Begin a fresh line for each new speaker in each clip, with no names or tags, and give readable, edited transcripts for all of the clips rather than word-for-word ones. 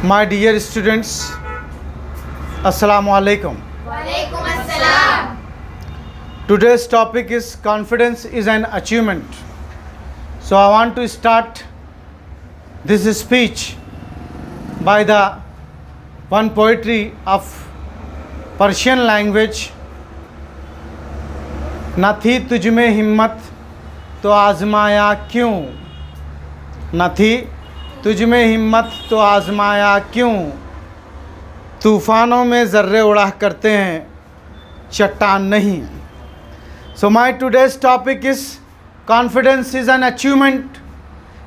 My dear students, Assalamu alaikum.
Walaikum assalam.
Today's topic is confidence is an achievement. So I want to start this speech by the one poetry of Persian language. न थी तुझ में हिम्मत तो आजमाया क्यों, न थी तुझ में हिम्मत तो आजमाया क्यों, तूफ़ानों में ज़र्रे उड़ा करते हैं चट्टान नहीं. So my today's topic is confidence is an achievement.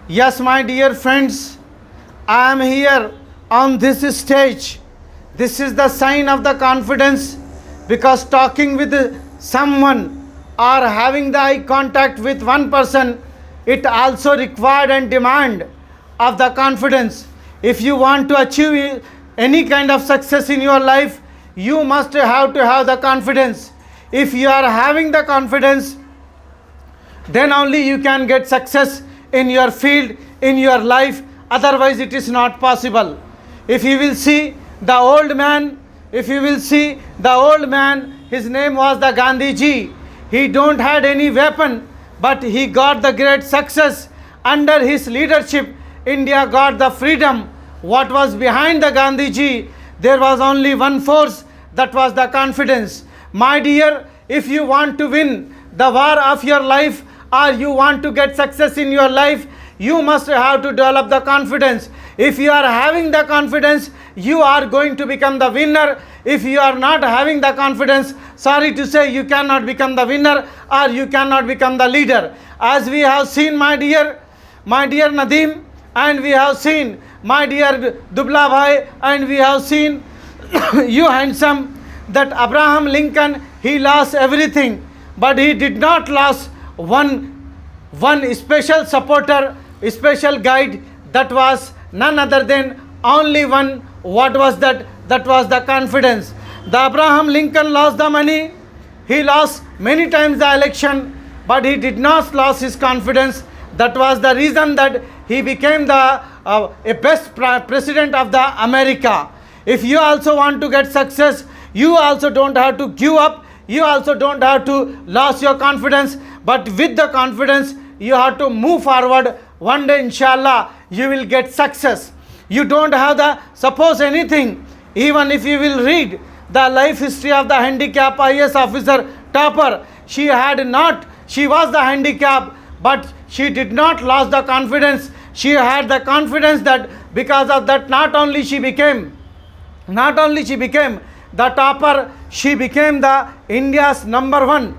Yes, my dear friends, I am here on this stage. This is the sign of the confidence, because talking with someone or having the eye contact with one person, it also required and demand of the confidence. If you want to achieve any kind of success in your life, you must have to have the confidence. If you are having the confidence, then only you can get success in your field, in your life. Otherwise it is not possible. If you will see the old man, his name was the Gandhi ji. He don't had any weapon, but he got the great success. Under his leadership, India got the freedom. What was behind the Gandhi ji? There was only one force, that was the confidence. My dear, if you want to win the war of your life, or you want to get success in your life, you must have to develop the confidence. If you are having the confidence, you are going to become the winner. If you are not having the confidence, sorry to say, you cannot become the winner, or you cannot become the leader. As we have seen, my dear Nadeem, and we have seen my dear Dubla Bhai, and we have seen you handsome, that Abraham Lincoln, he lost everything, but he did not lose one special supporter, special guide, that was none other than only one. What was that? That was the confidence. The Abraham Lincoln lost the money, he lost many times the election, but he did not lose his confidence. That was the reason that he became the best president of the America. If you also want to get success, you also don't have to give up, you also don't have to lose your confidence, but with the confidence you have to move forward. One day inshallah you will get success. You don't have the suppose anything. Even if you will read the life history of the handicap IAS officer topper, she was the handicap, but she did not lose the confidence. She had the confidence that because of that, not only she became the topper, she became the India's number one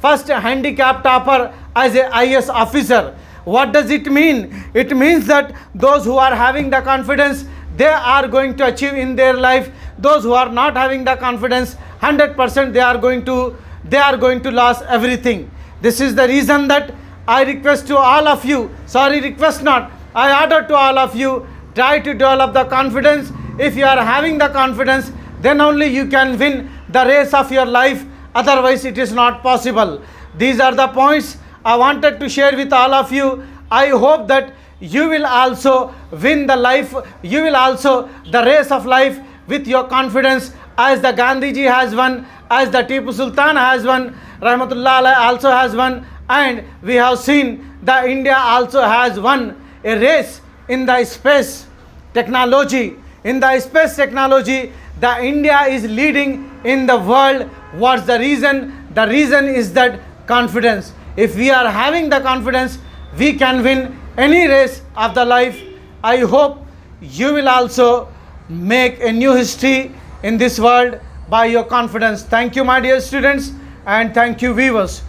first handicap topper as a IAS officer. What does it mean? It means that those who are having the confidence, they are going to achieve in their life. Those who are not having the confidence, 100% they are going to lose everything. This is the reason that I request to all of you, I order to all of you, try to develop the confidence. If you are having the confidence, then only you can win the race of your life. Otherwise it is not possible. These are the points I wanted to share with all of you. I hope that you will also win the race of life with your confidence, as the Gandhi ji has won, as the Tipu Sultan has won, Rahmatullah Alayhi also has won, and we have seen the India also has won a race in the space technology. In the space technology, the India is leading in the world. What's the reason? The reason is that confidence. If we are having the confidence, we can win any race of the life. I hope you will also make a new history in this world by your confidence. Thank you, my dear students, and thank you, viewers.